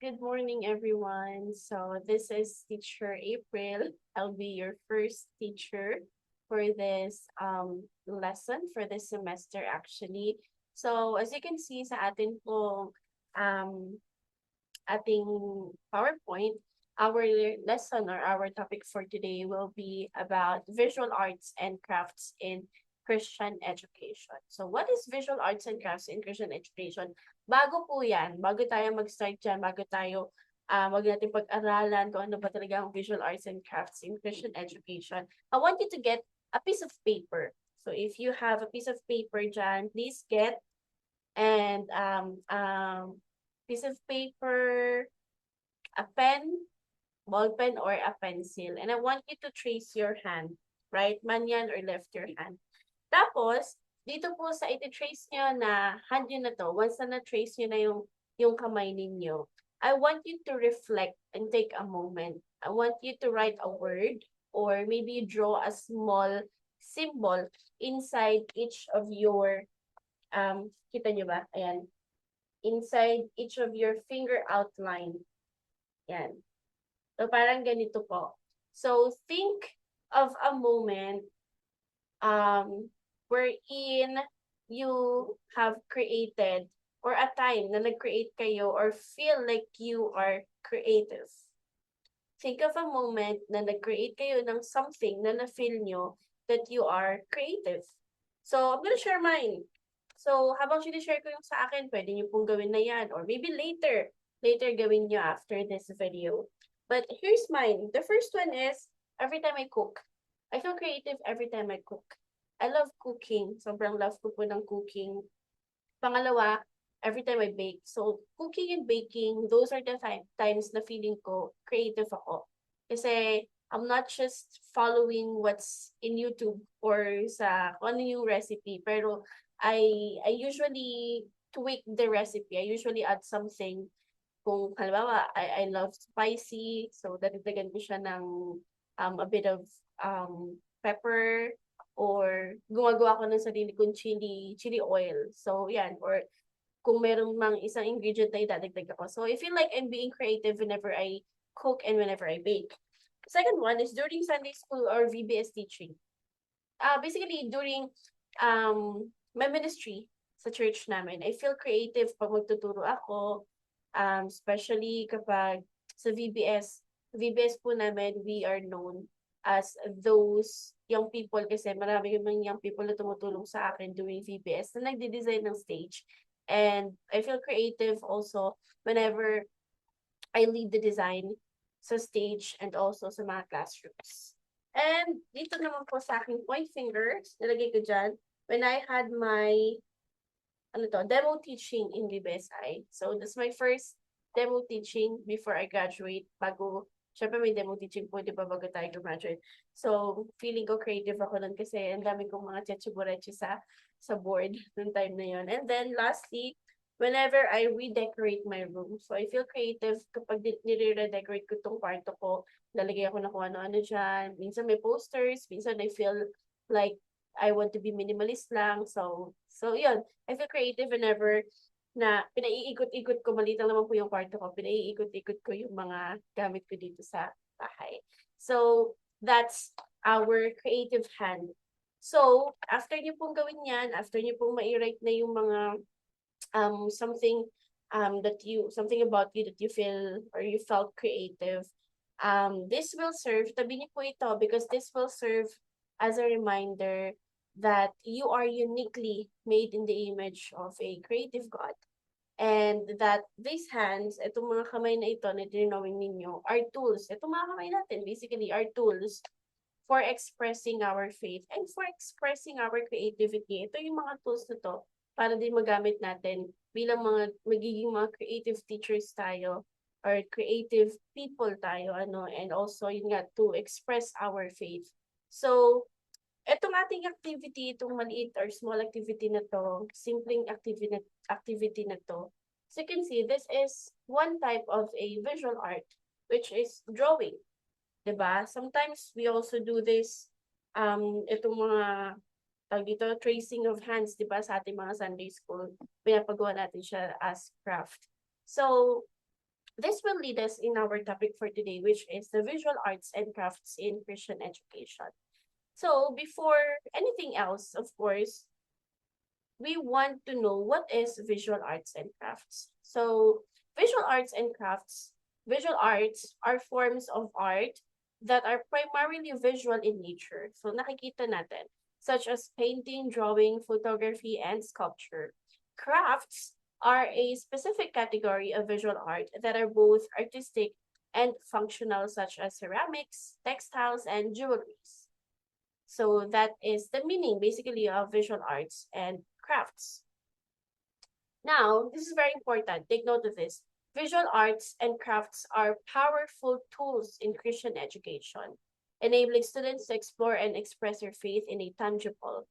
Good morning, everyone. So this is Teacher April. I'll be your first teacher for this lesson for this semester actually. So as you can see sa atin po ating PowerPoint, our lesson or our topic for today will be about visual arts and crafts in Christian education. So what is visual arts and crafts in Christian education? Bago po yan, bago tayo mag-start dyan, bago tayo wag natin pag-aralan kung ano ba talaga ang visual arts and crafts in Christian education, I want you to get a piece of paper. So if you have a piece of paper dyan, please get and piece of paper, a pen, ball pen, or a pencil. And I want you to trace your hand, right man yan or left your hand. Tapos, dito po sa iti-trace nyo na hand nyo na to, once na na-trace nyo na yung kamay ninyo, I want you to reflect and take a moment. I want you to write a word or maybe draw a small symbol inside each of your, kita nyo ba? Ayan. Inside each of your finger outline. Yan. So, parang ganito po. So, think of a moment wherein you have created or a time na nag-create kayo or feel like you are creative. Think of a moment na nag-create kayo ng something na na-feel nyo that you are creative. So, I'm gonna share mine. So, habang sinishare ko yung sa akin, pwede nyo pong gawin na yan. Or maybe later. Later gawin nyo after this video. But here's mine. The first one is, every time I cook. I feel creative every time I cook. I love cooking. Sobrang love ko po ng cooking. Pangalawa, every time I bake. So, cooking and baking, those are the times na feeling ko creative ako. Kasi, I'm not just following what's in YouTube or sa kung ano yung recipe, pero I usually tweak the recipe. I usually add something. Kung halimbawa, I love spicy, so dadagdagan ko siya ng a bit of pepper, or gumagawa ko ng sarili kong chili oil. So, yan. Or kung meron mang isang ingredient na idadagdag ako. So, I feel like I'm being creative whenever I cook and whenever I bake. Second one is during Sunday school or VBS teaching. Basically, during my ministry sa church namin, I feel creative pag magtuturo ako, especially kapag sa VBS. VBS po namin, we are known as those young people kasi marami yung mga young people na tumutulong sa akin during VBS na nagde-design ng stage. And I feel creative also whenever I lead the design sa stage and also sa mga classrooms. And dito naman po sa aking point fingers, nilagay ko dyan, when I had my demo teaching in BBSI. So, that's my first demo teaching before I graduate. Syempre may demo teaching po, di ba, bago tayo graduate. So, feeling ko creative ako nun kasi ang dami kong mga tsetsuburetsu sa board nung time na yun. And then, lastly, whenever I redecorate my room. So, I feel creative kapag nire-redecorate ko tong kwarto ko. Lalagay ako na kung ano-ano dyan. Minsan may posters. Minsan I feel like I want to be minimalist lang. So yun. I feel creative whenever na pinaiikot-ikot ko, maliit lang naman po yung kwarto ko, pinaiikot-ikot ko yung mga gamit ko dito sa bahay. So, that's our creative hand. So, after niyo pong gawin yan, after niyo pong ma-write na yung mga something something about you that you feel or you felt creative, this will serve, tabi niyo po ito because this will serve as a reminder that you are uniquely made in the image of a creative God. And that these hands, itong mga kamay na ito na dinawin ninyo, are tools. Itong mga kamay natin, basically, are tools for expressing our faith and for expressing our creativity. Ito yung mga tools na to para din magamit natin bilang magiging mga creative teachers tayo or creative people tayo, and also yun nga, to express our faith. So, etong ating activity, itong maliit or small activity na to, simpleng activity na to, so you can see, this is one type of a visual art, which is drawing. Diba? Sometimes we also do this, itong mga, tawag dito, tracing of hands, diba, sa ating mga Sunday school, pinapagawa natin siya as craft. So, This will lead us in our topic for today, which is the visual arts and crafts in Christian education. So before anything else, of course, we want to know what is visual arts and crafts. So visual arts and crafts, visual arts are forms of art that are primarily visual in nature. So nakikita natin, such as painting, drawing, photography, and sculpture. Crafts are a specific category of visual art that are both artistic and functional, such as ceramics, textiles, and jewelries. So that is the meaning basically of visual arts and crafts. Now, this is very important. Take note of this. Visual arts and crafts are powerful tools in Christian education, enabling students to explore and express their faith in a tangible,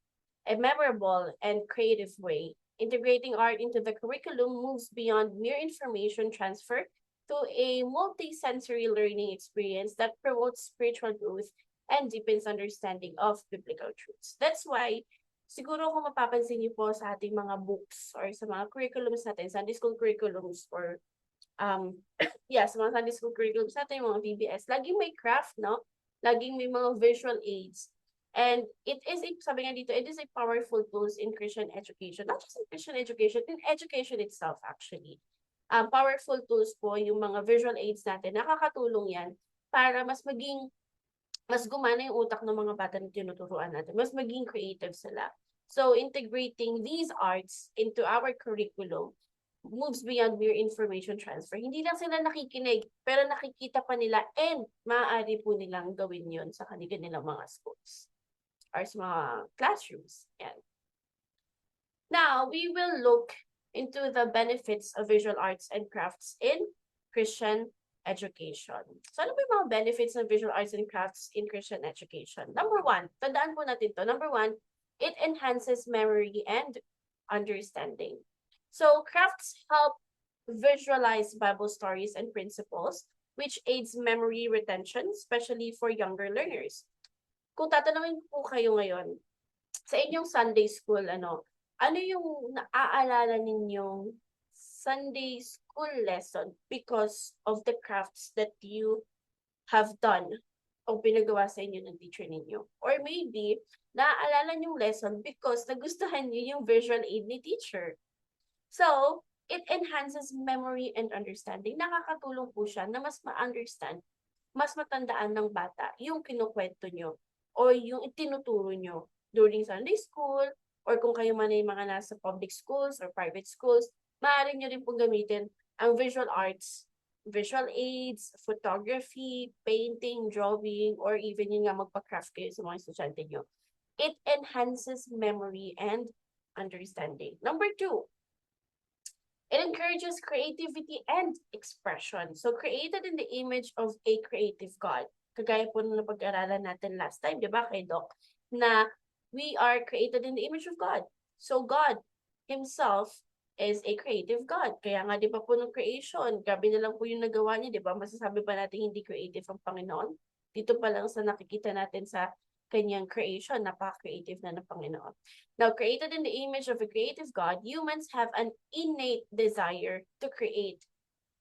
a memorable, and creative way. Integrating art into the curriculum moves beyond mere information transfer to a multi-sensory learning experience that promotes spiritual growth and deepens understanding of biblical truths. That's why siguro kung mapapansin niyo po sa ating mga books or sa mga curriculums natin, Sunday school curriculums or yeah, sa mga Sunday school curriculums natin, mga VBS, laging may craft, no? Laging may mga visual aids. And it is, sabi nga dito, it is a powerful tools in Christian education. Not just in Christian education, in education itself actually. Powerful tools po yung mga visual aids natin. Nakakatulong yan para mas gumana yung utak ng mga bata na tinuturuan natin. Mas maging creative sila. So, integrating these arts into our curriculum moves beyond mere information transfer. Hindi lang sila nakikinig, pero nakikita pa nila and maaari po nilang gawin yon sa kanilang mga schools or sa mga classrooms. Yan. Now, we will look into the benefits of visual arts and crafts in Christian education. So, ano ba yung mga benefits ng visual arts and crafts in Christian education? Number one, tandaan po natin to. Number one, it enhances memory and understanding. So, crafts help visualize Bible stories and principles, which aids memory retention, especially for younger learners. Kung tatanungin po kayo ngayon, sa inyong Sunday school, ano yung naaalala ninyong Sunday school lesson because of the crafts that you have done o pinagawa sa inyo ng teacher ninyo? Or maybe, naaalala niyong lesson because nagustuhan niyo yung visual aid ni teacher. So, it enhances memory and understanding. Nakakatulong po siya na mas ma-understand, mas matandaan ng bata yung kinukwento nyo o yung itinuturo nyo during Sunday school or kung kayo man ay mga nasa public schools or private schools, maaari nyo rin pong gamitin ang visual arts, visual aids, photography, painting, drawing, or even yung nga magpa-craft kayo sa mga estudyante nyo. It enhances memory and understanding. Number two, it encourages creativity and expression. So, created in the image of a creative God. Kagaya po nung napag-aralan natin last time, di ba, kay Doc, na we are created in the image of God. So, God Himself is a creative God. Kaya nga, di ba po nung creation, grabe na lang po yung nagawa niya, di ba? Masasabi pa natin hindi creative ang Panginoon. Dito pa lang sa nakikita natin sa kanyang creation, napaka-creative na ng Panginoon. Now, created in the image of a creative God, humans have an innate desire to create.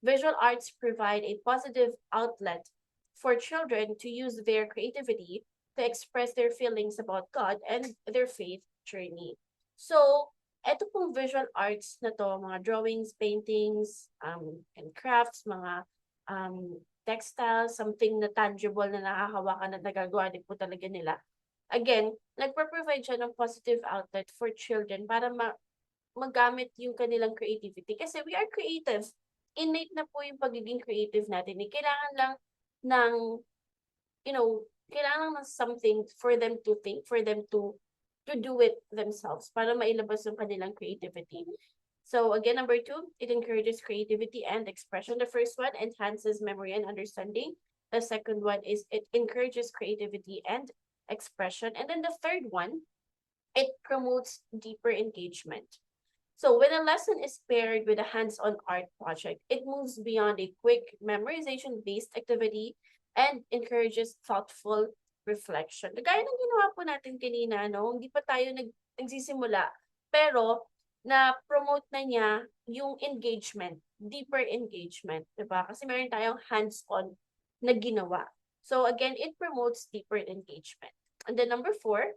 Visual arts provide a positive outlet for children to use their creativity to express their feelings about God and their faith journey. So, eto pong visual arts na to, mga drawings, paintings, and crafts, mga textile, something na tangible na nakakahawakan at nagagawa din po talaga nila. Again, nagpo-provide siya ng positive outlet for children para magamit yung kanilang creativity. Kasi we are creative. Innate na po yung pagiging creative natin. Kailangan lang ng, kailangan lang ng something for them to think, for them to do it themselves para mailabas yung kanilang creativity. So again, number two, it encourages creativity and expression. The first one enhances memory and understanding. The second one is it encourages creativity and expression. And then the third one, it promotes deeper engagement. So when a lesson is paired with a hands-on art project, it moves beyond a quick memorization-based activity and encourages thoughtful reflection. Gaya ng ginawa po natin kanina, hindi pa tayo nagsisimula, pero na-promote na niya yung engagement deeper engagement, diba? Kasi meron tayong hands-on na ginawa. So again, it promotes deeper engagement. And then number 4,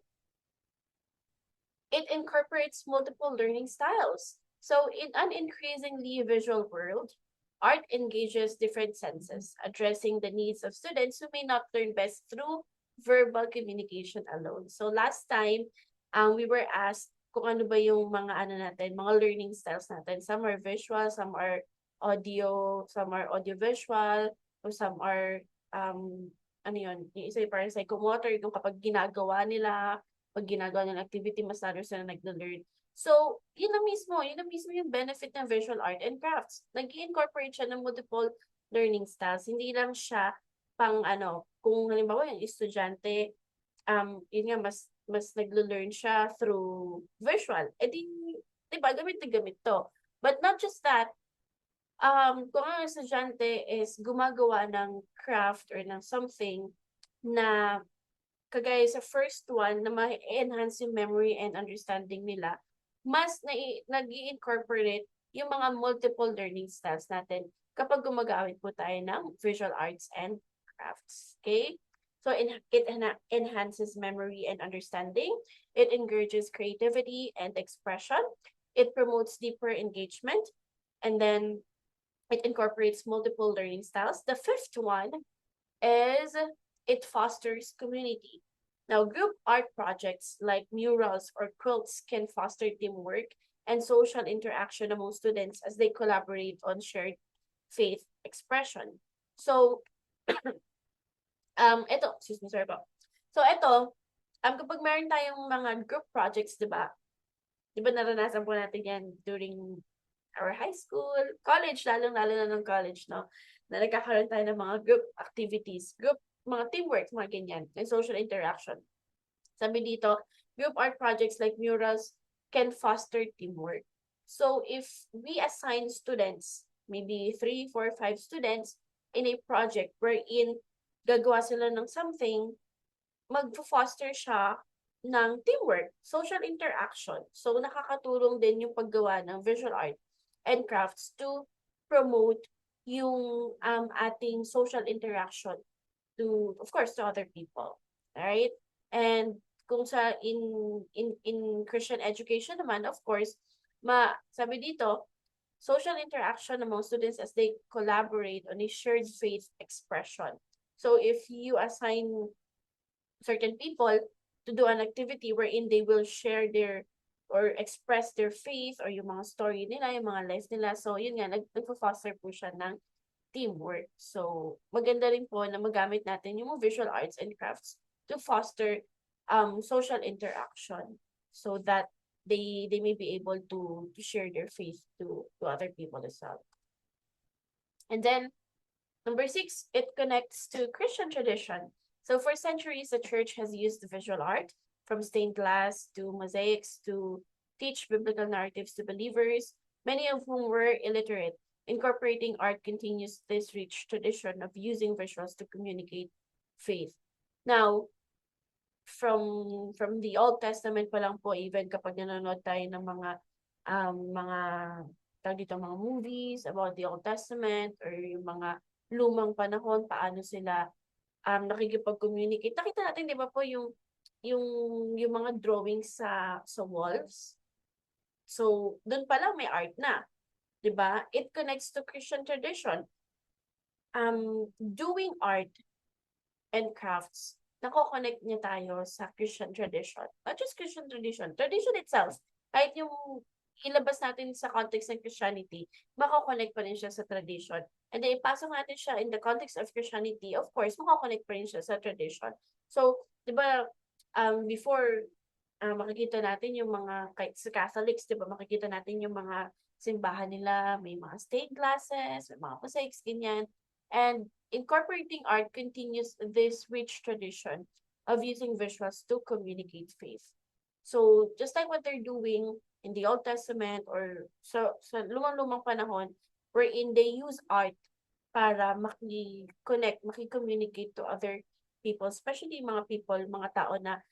it incorporates multiple learning styles. So in an increasingly visual world, art engages different senses, addressing the needs of students who may not learn best through verbal communication alone. So last time, we were asked kung ano ba yung mga ano natin, mga learning styles natin. Some are visual, some are audio, some are audiovisual, or some are ano yun, yung isa yung parang psychomotor, yung kapag ginagawa nila, pag ginagawa ng activity, mas lalo sila nag-learn. So, yun na mismo yung benefit ng visual art and crafts. Nag-incorporate siya ng multiple learning styles. Hindi lang siya pang ano, kung halimbawa yung estudyante, yun nga, mas naglo-learn siya through visual. Eh di ba, gamit na gamit to. But not just that, kung ang estudyante is gumagawa ng craft or ng something na kagaya sa first one na ma-enhance yung memory and understanding nila, mas nag-i-incorporate yung mga multiple learning styles natin kapag gumagamit po tayo ng visual arts and crafts. Okay? So it enhances memory and understanding. It encourages creativity and expression. It promotes deeper engagement. And then it incorporates multiple learning styles. The fifth one is it fosters community. Now, group art projects like murals or quilts can foster teamwork and social interaction among students as they collaborate on shared faith expression. So, excuse me, sorry po. So, kapag meron tayong mga group projects, di ba? Di ba naranasan po natin yan during our high school, college, lalong-lalo na ng college, no? Na nagkakaroon tayo ng mga group activities, mga teamwork, mga ganyan, and social interaction. Sabi dito, group art projects like murals can foster teamwork. So if we assign students, maybe 3, 4, 5 students in a project wherein gagawa sila ng something, mag-foster siya ng teamwork, social interaction. So nakakatulong din yung paggawa ng visual art and crafts to promote yung ating social interaction to, of course, to other people. Right? And kung sa in Christian education naman, of course, sabi dito, social interaction among students as they collaborate on a shared faith expression. So if you assign certain people to do an activity wherein they will share their or express their faith or yung mga story nila, yung mga lives nila. So, yun nga, nagpo-foster po siya ng teamwork. So, maganda rin po na magamit natin yung visual arts and crafts to foster social interaction so that they may be able to share their faith to other people as well. And then, number 6, it connects to Christian tradition. So for centuries, the church has used visual art, from stained glass to mosaics to teach biblical narratives to believers, many of whom were illiterate. Incorporating art continues this rich tradition of using visuals to communicate faith. Now, from the Old Testament pa lang po, even kapag nanonood tayo ng mga tawag dito, mga movies about the Old Testament or yung mga lumang panahon, paano sila nakikipag-communicate. Nakita natin, di ba po, yung mga drawings sa walls. So, doon pa lang may art na. Di ba? It connects to Christian tradition. Doing art and crafts, nako-connect niya tayo sa Christian tradition. Not just Christian tradition itself. Kahit yung ilabas natin sa context ng Christianity, mako-connect pa rin siya sa tradition. And then, ipasok natin siya in the context of Christianity, of course, mako-connect pa rin siya sa tradition. So, di ba, before, makikita natin yung mga, kahit sa Catholics, di ba, makikita natin yung mga simbahan nila, may mga stained glasses, may mga mosaics, ganyan. And incorporating art continues this rich tradition of using visuals to communicate faith. So, just like what they're doing in the Old Testament or sa lumang-lumang panahon, wherein they use art para maki-communicate to other people, especially mga tao na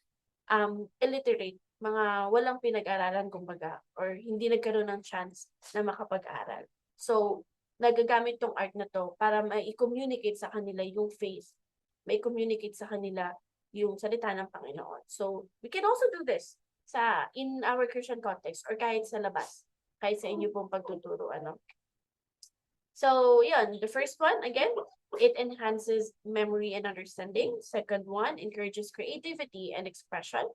illiterate, mga walang pinag-aralan kumbaga, or hindi nagkaroon ng chance na makapag-aral. So, nagagamit tong art na to para mai-communicate sa kanila yung faith, mai-communicate sa kanila yung salita ng Panginoon. So, we can also do this in our Christian context or kahit sa labas, kahit sa inyo pong pagtuturo, ano. So, yun, the first one, again, it enhances memory and understanding. Second one, encourages creativity and expression.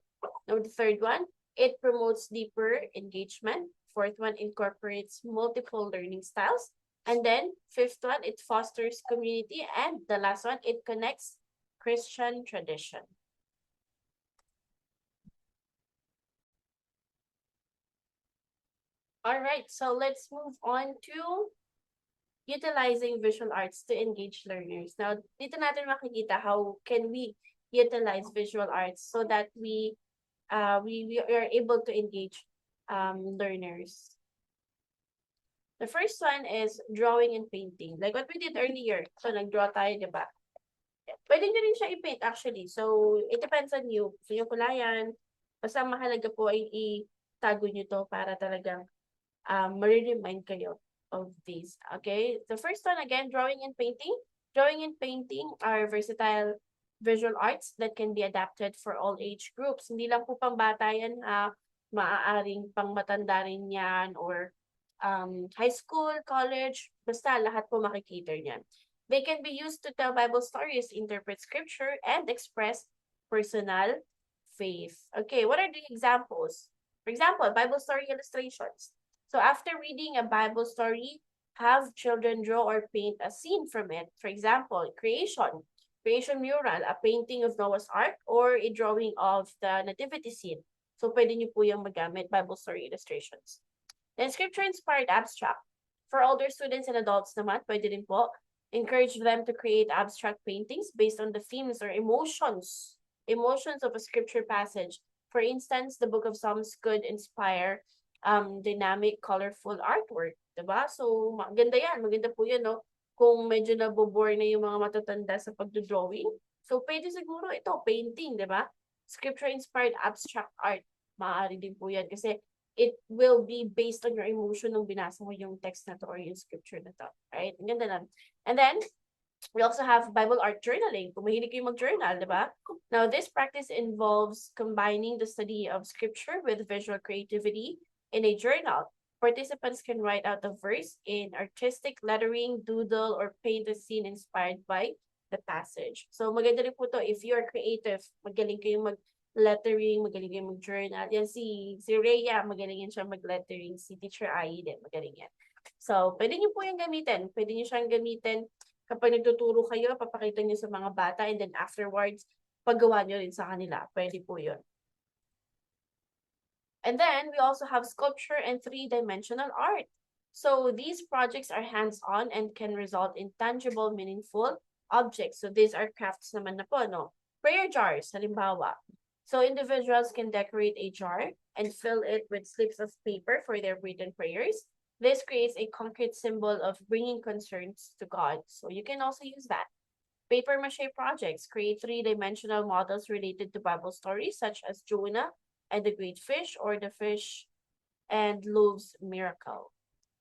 Now, the third one, it promotes deeper engagement. Fourth one, incorporates multiple learning styles. And then, fifth one, it fosters community. And the last one, it connects Christian tradition. All right, so let's move on to utilizing visual arts to engage learners. Now, dito natin makikita how can we utilize visual arts so that we are able to engage learners. The first one is drawing and painting. Like what we did earlier. So, nag-draw tayo, di ba? Pwede nyo rin siya i-paint actually. So, it depends on you. Gusto nyo kulayan. Basta mahalaga po ay itago nyo to para talagang ma-remind kayo of these. Okay? The first one, again, drawing and painting. Drawing and painting are versatile visual arts that can be adapted for all age groups. Hindi lang po pang bata yan, maaaring pang matanda rin yan, or high school, college, basta lahat po makikita niyan. They can be used to tell Bible stories, interpret scripture, and express personal faith. Okay, what are the examples? For example, Bible story illustrations. So after reading a Bible story, have children draw or paint a scene from it. For example, creation mural, a painting of Noah's Ark, or a drawing of the nativity scene. So pwede niyo po yung magamit, Bible story illustrations. Then scripture-inspired abstract. For older students and adults naman, pwede rin po. Encourage them to create abstract paintings based on the themes or emotions of a scripture passage. For instance, the book of Psalms could inspire dynamic, colorful artwork. Diba? So, maganda yan. Maganda po yan, no? Kung medyo nabobore na yung mga matatanda sa pagdodrawing. So, pwede siguro ito, painting, diba? Scripture-inspired abstract art. Maaari din po yan. Kasi it will be based on your emotion nung binasa mo yung text na to or yung scripture na to. Right? Ang ganda lang. And then, we also have Bible art journaling. Kung mahilig kayo mag-journal, diba? Now, this practice involves combining the study of scripture with visual creativity in a journal. Participants can write out a verse in artistic lettering, doodle, or paint a scene inspired by the passage. So, maganda rin po to if you are creative, magaling kayong mag-lettering, magaling kayong mag-journal. Yan si Rhea, magaling yan siya mag-lettering. Si Teacher Ai din, magaling yan. So, pwede niyo po yung gamitin. Pwede niyo siyang gamitin kapag nagtuturo kayo, papakita niyo sa mga bata, and then afterwards, paggawa niyo rin sa kanila. Pwede po yun. And then we also have sculpture and three-dimensional art. So these projects are hands-on and can result in tangible, meaningful objects. So these are crafts naman na po, no? Prayer jars, halimbawa. So individuals can decorate a jar and fill it with slips of paper for their written prayers. This creates a concrete symbol of bringing concerns to God. So you can also use that. Paper mache projects create three-dimensional models related to Bible stories such as Jonah and the great fish, or the fish and loaves miracle.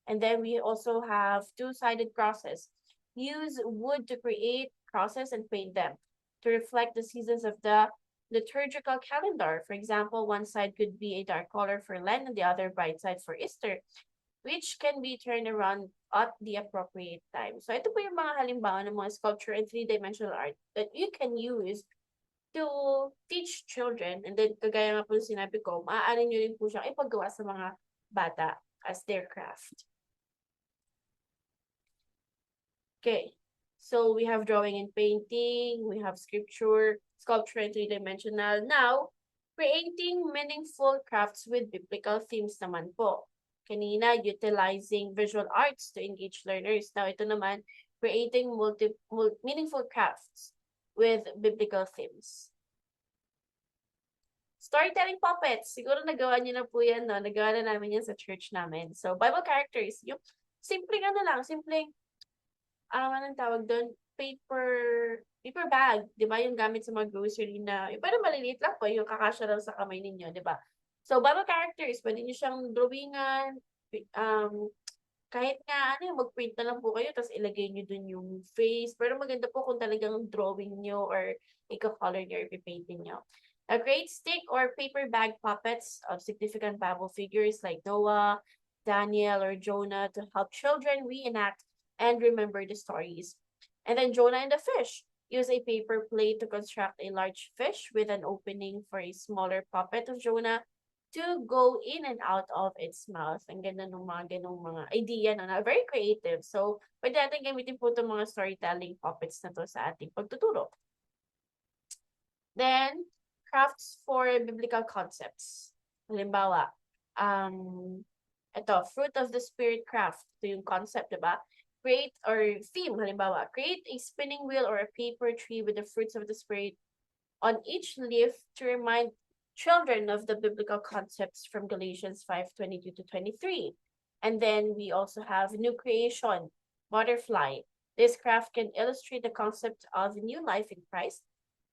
And then we also have two-sided crosses. Use wood to create crosses and paint them to reflect the seasons of the liturgical calendar. For example, one side could be a dark color for Lent and the other bright side for Easter, which can be turned around at the appropriate time. So ito po yung mga halimbawa ng mga sculpture and three-dimensional art that you can use to teach children, and then kagaya nga po sinabi ko, maaari nyo rin po siyang ipagawa sa mga bata as their craft. Okay, so we have drawing and painting, we have sculpture and three-dimensional. Now, creating meaningful crafts with biblical themes naman po. Kanina, utilizing visual arts to engage learners. Now, ito naman, creating meaningful crafts with biblical themes. Storytelling puppets. Siguro nagawa niyo na po yan, no? Nagawa na namin yan sa church namin. So, Bible characters. Yung simpleng anong tawag doon? Paper bag. Di ba? Yung gamit sa mga grocery na, yung parang maliliit lang po, yung kakasya lang sa kamay ninyo, di ba? So, Bible characters. Pwede niyo siyang drawingan, kahit nga ano, mag-print na lang po kayo tapos ilagay niyo dun yung face. Pero maganda po kung talagang drawing niyo or ika-color niyo or ipipaintin niyo. Create stick or paper bag puppets of significant Bible figures like Noah, Daniel, or Jonah to help children reenact and remember the stories. And then Jonah and the fish. Use a paper plate to construct a large fish with an opening for a smaller puppet of Jonah to go in and out of its mouth. Ang ganda ng mga ganong mga idea na very creative. So, pwede natin gamitin po itong mga storytelling puppets na to sa ating pagtuturo. Then, crafts for biblical concepts. Halimbawa, ito, fruit of the spirit craft. Ito yung concept, diba? Create or theme, halimbawa, create a spinning wheel or a paper tree with the fruits of the spirit on each leaf to remind children of the biblical concepts from Galatians 5:22 to 23. And then we also have new creation, butterfly. This craft can illustrate the concept of new life in Christ.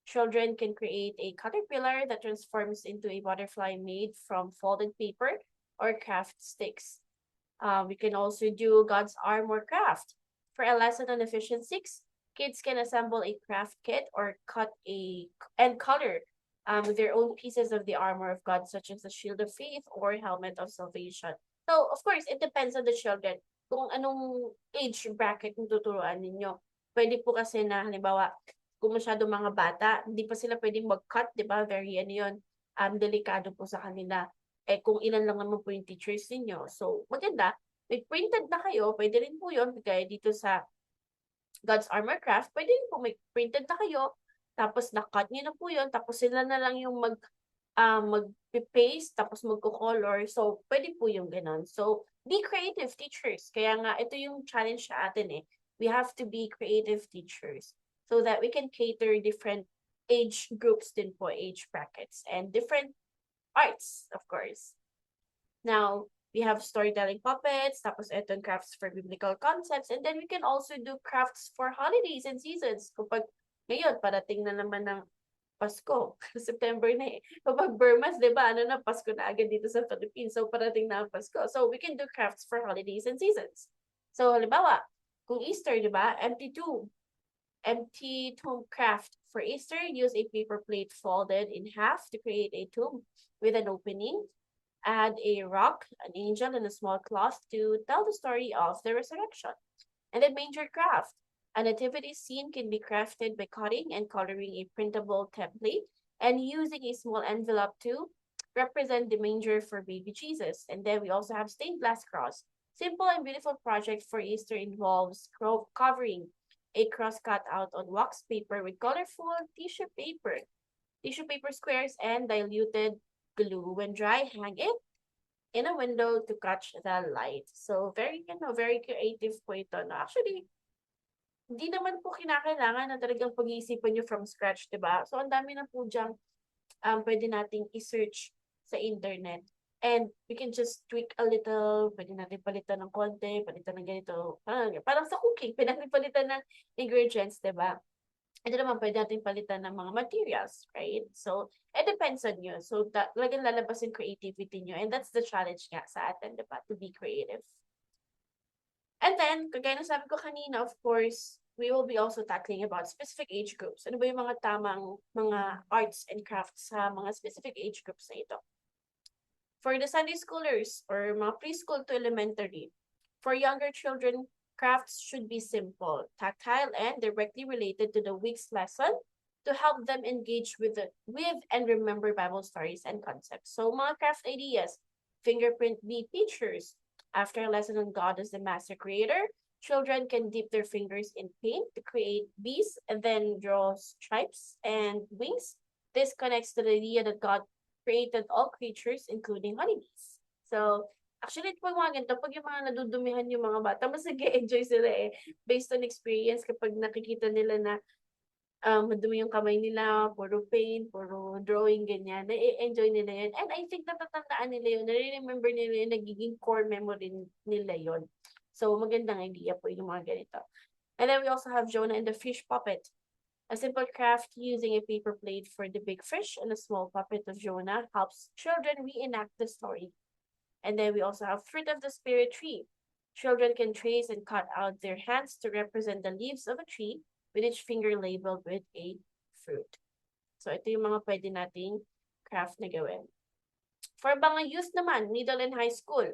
Children can create a caterpillar that transforms into a butterfly made from folded paper or craft sticks. We can also do God's armor craft. For a lesson on Ephesians 6, kids can assemble a craft kit or and color their own pieces of the armor of God, such as the shield of faith or helmet of salvation. So, of course, it depends on the children kung anong age bracket yung tuturuan ninyo. Pwede po kasi na, halimbawa, kung masyado mga bata, hindi pa sila pwedeng mag-cut, di ba? Very, yun, delikado po sa kanila. Kung ilan lang naman po yung teachers ninyo. So, maganda. May printed na kayo, pwede rin po yun. Kaya dito sa God's Armor Craft, pwede rin po may printed na kayo. Tapos, na-cut nyo na po yun. Tapos, sila na lang yung mag-paste, tapos magko-color. So, pwede po yung ganon. So, be creative teachers. Kaya nga, ito yung challenge sa atin eh. We have to be creative teachers so that we can cater different age groups din po, age brackets, and different arts, of course. Now, we have storytelling puppets, tapos ito crafts for biblical concepts, and then we can also do crafts for holidays and seasons. Kapag ngayon, parating na naman ng Pasko, September na eh. Kapag Burmas, di ba, ano na, Pasko na agad dito sa Philippines. So, parating na ang Pasko. So, we can do crafts for holidays and seasons. So, halimbawa, kung Easter, di ba, empty tomb craft. For Easter, use a paper plate folded in half to create a tomb with an opening. Add a rock, an angel, and a small cloth to tell the story of the resurrection. And then manger craft. A nativity scene can be crafted by cutting and coloring a printable template and using a small envelope to represent the manger for baby Jesus. And then we also have stained glass cross. Simple and beautiful project for Easter involves covering a cross cut out on wax paper with colorful tissue paper squares, and diluted glue. When dry, hang it in a window to catch the light. So, very creative po ito. No? Actually, hindi naman po kinakailangan na talagang pag-iisipan nyo from scratch, diba? So, ang dami na po diyang pwede nating i-search sa internet. And we can just tweak a little, pwede natin palitan ng konti, palitan ng ganito. Parang sa cooking, pwede natin palitan ng ingredients, diba? Ito naman, pwede natin palitan ng mga materials, right? So, it depends on you. So, talagang lalabas yung creativity nyo. And that's the challenge nga sa atin, diba? To be creative. And then, kagaya na sabi ko kanina, of course, we will be also tackling about specific age groups. Ano ba yung mga tamang mga arts and crafts sa mga specific age groups na ito? For the Sunday schoolers or mga preschool to elementary, for younger children, crafts should be simple, tactile, and directly related to the week's lesson to help them engage with and remember Bible stories and concepts. So mga craft ideas, fingerprint bee pictures. After a lesson on God as the master creator, children can dip their fingers in paint to create bees and then draw stripes and wings. This connects to the idea that God created all creatures, including honeybees. So, actually, pag mga ganito, pag yung mga nadudumihan yung mga bata, mas nag-enjoy sila eh. Based on experience, kapag nakikita nila na madumi yung kamay nila, puro paint, puro drawing, ganyan, na-enjoy nila yun. And I think natatandaan nila yun, na-remember nila yun, nagiging core memory nila yun. So, magandang idea po yung mga ganito. And then we also have Jonah and the fish puppet. A simple craft using a paper plate for the big fish and a small puppet of Jonah helps children reenact the story. And then we also have fruit of the spirit tree. Children can trace and cut out their hands to represent the leaves of a tree, with each finger labeled with a fruit. So, ito yung mga pwede nating craft na gawin. For mga youth naman, middle and high school,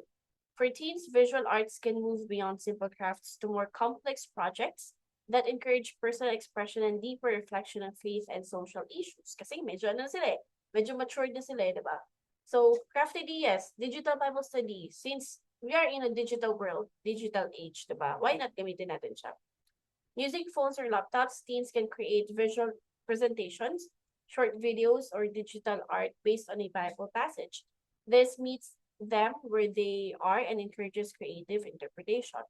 for teens, visual arts can move beyond simple crafts to more complex projects that encourage personal expression and deeper reflection on faith and social issues. Kasi medyo ano sila eh, medyo matured na sila eh, di ba? So, craft ideas, digital Bible study, since we are in a digital world, digital age, di ba? Why not gamitin natin siya? Using phones or laptops, teens can create visual presentations, short videos, or digital art based on a Bible passage. This meets them where they are and encourages creative interpretation.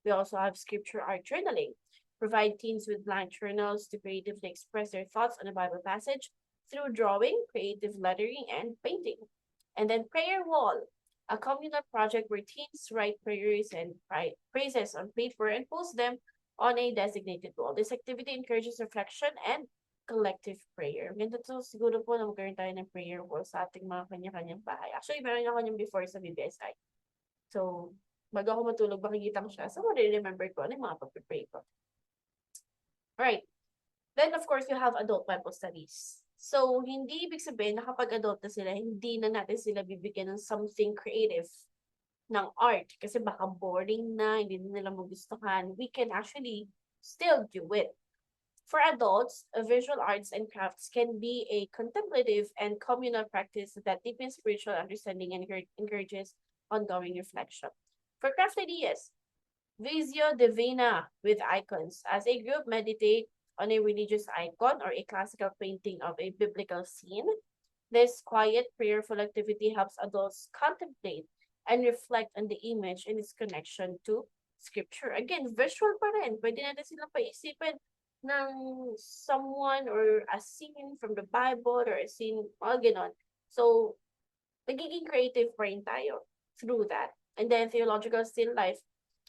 We also have scripture art journaling. Provide teens with blank journals to creatively express their thoughts on a Bible passage through drawing, creative lettering, and painting. And then prayer wall, a communal project where teens write prayers and praises on paper and post them on a designated wall. This activity encourages reflection and collective prayer. Ganda to siguro po na magkaroon tayo ng prayer wall sa ating mga kanya-kanyang bahay. Actually, meron ako yung before sa BBSI. So, bago ako matulog, makikita ko siya. So, remember ko ano yung mga pag-pray ko. Alright. Then, of course, you have adult Bible studies. So, hindi ibig sabihin na kapag adult na sila, hindi na natin sila bibigyan ng something creative ng art. Kasi baka boring na, hindi na nila magustuhan. We can actually still do it. For adults, visual arts and crafts can be a contemplative and communal practice that deepens spiritual understanding and encourages ongoing reflection. For craft ideas, Visio Divina with icons. As a group, meditate on a religious icon or a classical painting of a biblical scene. This quiet, prayerful activity helps adults contemplate and reflect on the image and its connection to scripture. Again, visual pa rin. Pwede natin silang paisipin ng someone or a scene from the Bible or a scene, mga ganon. So, nagiging creative pa rin tayo through that. And then, theological still life.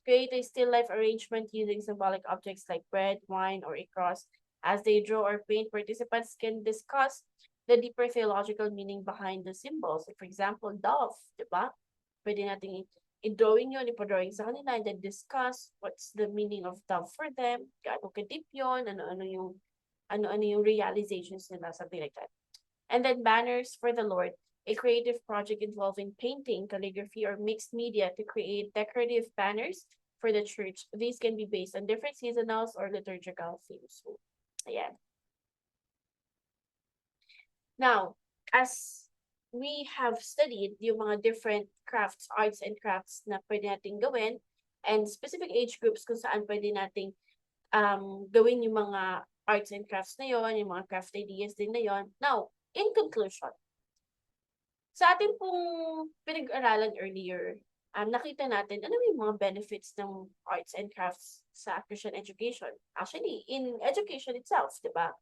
Create a still life arrangement using symbolic objects like bread, wine, or a cross. As they draw or paint, participants can discuss the deeper theological meaning behind the symbols. For example, dove, di ba? Pwede natin i-drawing yun, ipa-drawing sa kanila, and then discuss what's the meaning of dove for them, gaano ka-deep yun, ano-ano yung realizations nila, something like that. And then banners for the Lord, a creative project involving painting, calligraphy, or mixed media to create decorative banners for the church. These can be based on different seasonals or liturgical themes. So, ayan. Now, as we have studied yung mga different crafts, arts and crafts na pwede nating gawin, and specific age groups kung saan pwede nating gawin yung mga arts and crafts na yon, yung mga craft ideas din na yon. Now, in conclusion, sa ating pong pinag-aralan earlier, nakita natin ano yung mga benefits ng arts and crafts sa Christian education. Actually, in education itself, di ba?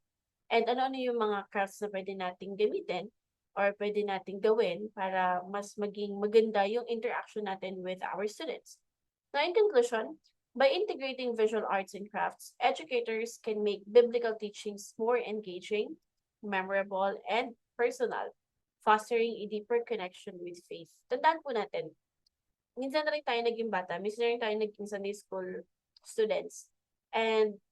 And ano yung mga crafts na pwede nating gamitin or pwede nating gawin para mas maging maganda yung interaction natin with our students. Now, in conclusion, by integrating visual arts and crafts, educators can make biblical teachings more engaging, memorable, and personal, fostering a deeper connection with faith. Tandaan po natin, minsan na rin tayo naging bata, minsan na rin tayo naging Sunday school students. And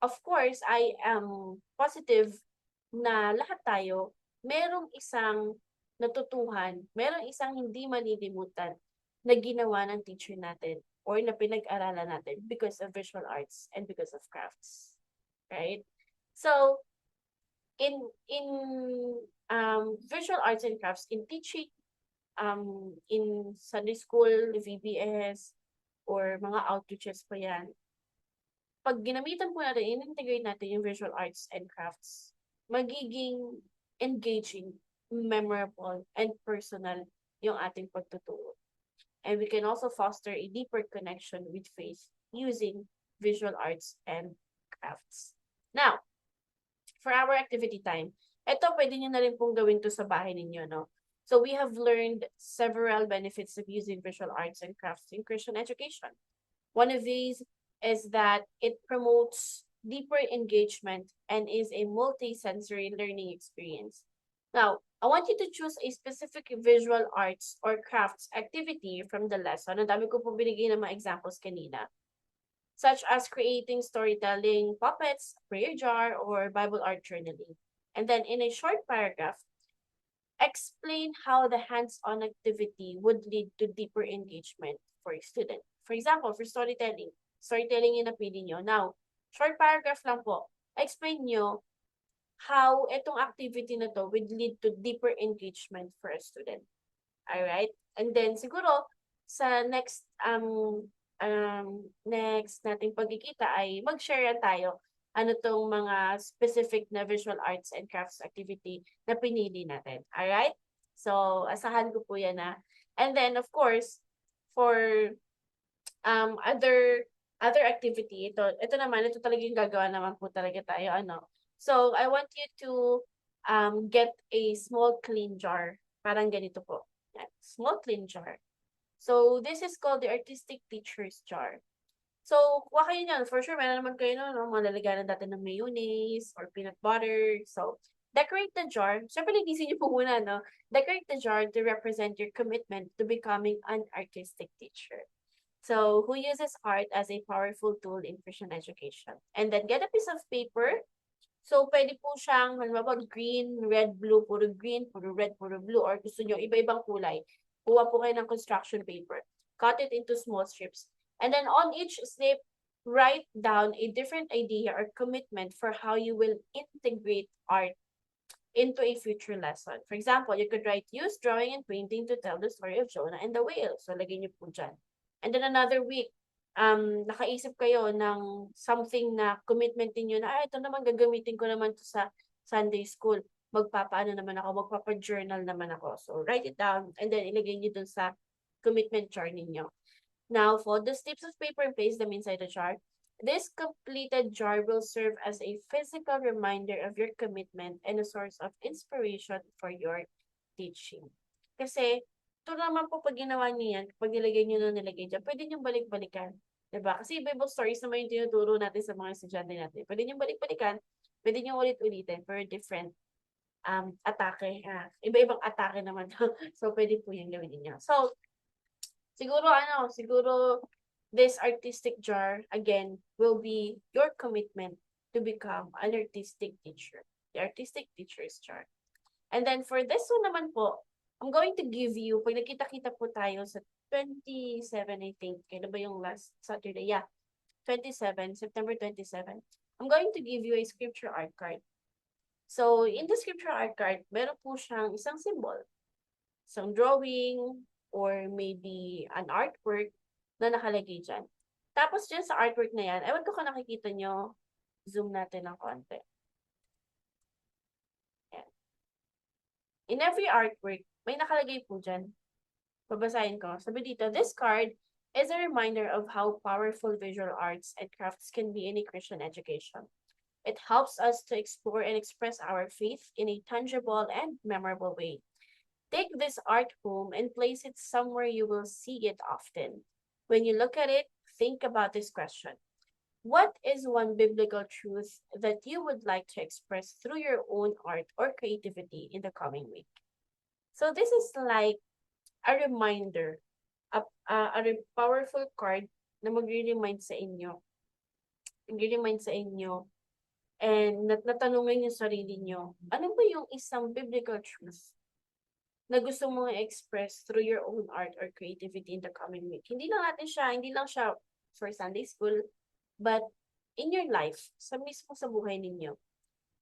of course, I am positive na lahat tayo merong isang natutuhan, merong isang hindi malilimutan na ginawa ng teacher natin or na pinag-aralan natin because of visual arts and because of crafts. Right? So, in visual arts and crafts, in teaching, in Sunday school, VBS, or mga outreaches pa yan, pag ginamitan po natin, in-integrate natin yung visual arts and crafts, magiging engaging, memorable, and personal yung ating pagtuturo. And we can also foster a deeper connection with faith using visual arts and crafts. Now, for our activity time, ito pwede nyo na rin pong gawin to sa bahay ninyo, no? So we have learned several benefits of using visual arts and crafts in Christian education. One of these is that it promotes deeper engagement and is a multi-sensory learning experience. Now, I want you to choose a specific visual arts or crafts activity from the lesson. Ang dami ko po binigay ng mga examples kanina. Such as creating storytelling puppets, prayer jar, or Bible art journaling. And then in a short paragraph, explain how the hands-on activity would lead to deeper engagement for a student. For example, for storytelling yung napili nyo. Now, short paragraph lang po. Explain nyo how itong activity na to would lead to deeper engagement for a student. Alright? And then, siguro, sa next nating pagkikita ay mag-share tayo ano tong mga specific na visual arts and crafts activity na pinili natin. Alright? So, asahan ko po yan na. And then, of course, for other activity, ito naman, ito talagang gagawa naman po talaga tayo, ano. So, I want you to get a small clean jar. Parang ganito po. Yan. Small clean jar. So, this is called the artistic teacher's jar. So, kuha kayo niyan. For sure, meron naman kayo no, mga lalagyan natin ng mayonnaise or peanut butter. So, decorate the jar. Siyempre, linisin niyo po muna, no? Decorate the jar to represent your commitment to becoming an artistic teacher. So, who uses art as a powerful tool in Christian education. And then, get a piece of paper. So, pwede po siyang, halimbawa, green, red, blue, puro green, puro red, puro blue, or gusto nyo iba-ibang kulay. Kuha po kayo ng construction paper. Cut it into small strips. And then on each slip, write down a different idea or commitment for how you will integrate art into a future lesson. For example, you could write, use drawing and painting to tell the story of Jonah and the whale. So, lagay niyo po dyan. And then another week, nakaisip kayo ng something na commitment niyo na, ito naman gagamitin ko naman to sa Sunday school. Magpapaano naman ako, magpapa-journal naman ako. So, write it down and then ilagay niyo dun sa commitment chart ninyo. Now, fold the slips of paper and place them inside the jar. This completed jar will serve as a physical reminder of your commitment and a source of inspiration for your teaching. Kasi, ito naman po pag ginawa niyan, pag nilagay niyo na nilagay dyan, pwede niyong balik-balikan. Diba? Kasi Bible stories naman yung tinuturo natin sa mga estudyante natin. Pwede niyong balik-balikan, pwede niyong ulit-ulitin for different atake. Iba-ibang atake naman. So, pwede po yung gawin niyo. So, siguro this artistic jar, again, will be your commitment to become an artistic teacher. The artistic teacher's jar. And then for this one naman po, I'm going to give you, pag nakita-kita po tayo sa 27, I think, kailan ba yung last Saturday? Yeah, 27, September 27. I'm going to give you a scripture art card. So, in the scripture art card, meron po siyang isang symbol. Isang drawing, or maybe an artwork na nakalagay dyan. Tapos dyan sa artwork na yan, ewan ko kung nakikita nyo, zoom natin ng konti. Yan. In every artwork, may nakalagay po dyan. Babasahin ko. Sabi dito, this card is a reminder of how powerful visual arts and crafts can be in a Christian education. It helps us to explore and express our faith in a tangible and memorable way. Take this art home and place it somewhere you will see it often. When you look at it, think about this question. What is one biblical truth that you would like to express through your own art or creativity in the coming week? So this is like a reminder, a powerful card na magre-remind sa inyo. Magre-remind sa inyo and natanungin yung sarili nyo, ano ba yung isang biblical truth na gusto mong i-express through your own art or creativity in the coming week? Hindi lang siya for Sunday school, but in your life, sa buhay ninyo.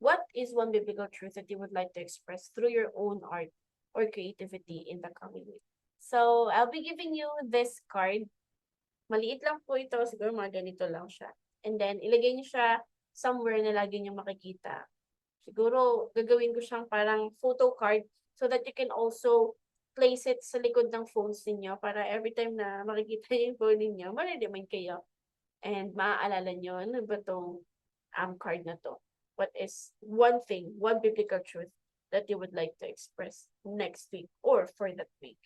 What is one biblical truth that you would like to express through your own art or creativity in the coming week? So, I'll be giving you this card. Maliit lang po ito, siguro mga ganito lang siya. And then, ilagay niyo siya somewhere na lagi niyo makikita. Siguro, gagawin ko siyang parang photo card so that you can also place it sa likod ng phones ninyo para every time na makikita yung phone ninyo, ma-remind kayo. And maaalala nyo, ano ba tong card na to? What is one thing, one biblical truth that you would like to express next week or for that week?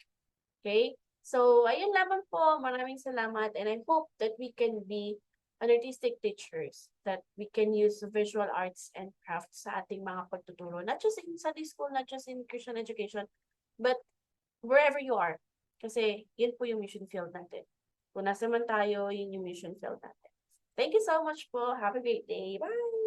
Okay? So, ayun lamang po. Maraming salamat and I hope that we can be artistic teachers that we can use visual arts and crafts sa ating mga pagtuturo. Not just in Sunday school, not just in Christian education, but wherever you are. Kasi yun po yung mission field natin. Kung nasa man tayo, yun yung mission field natin. Thank you so much po. Have a great day. Bye!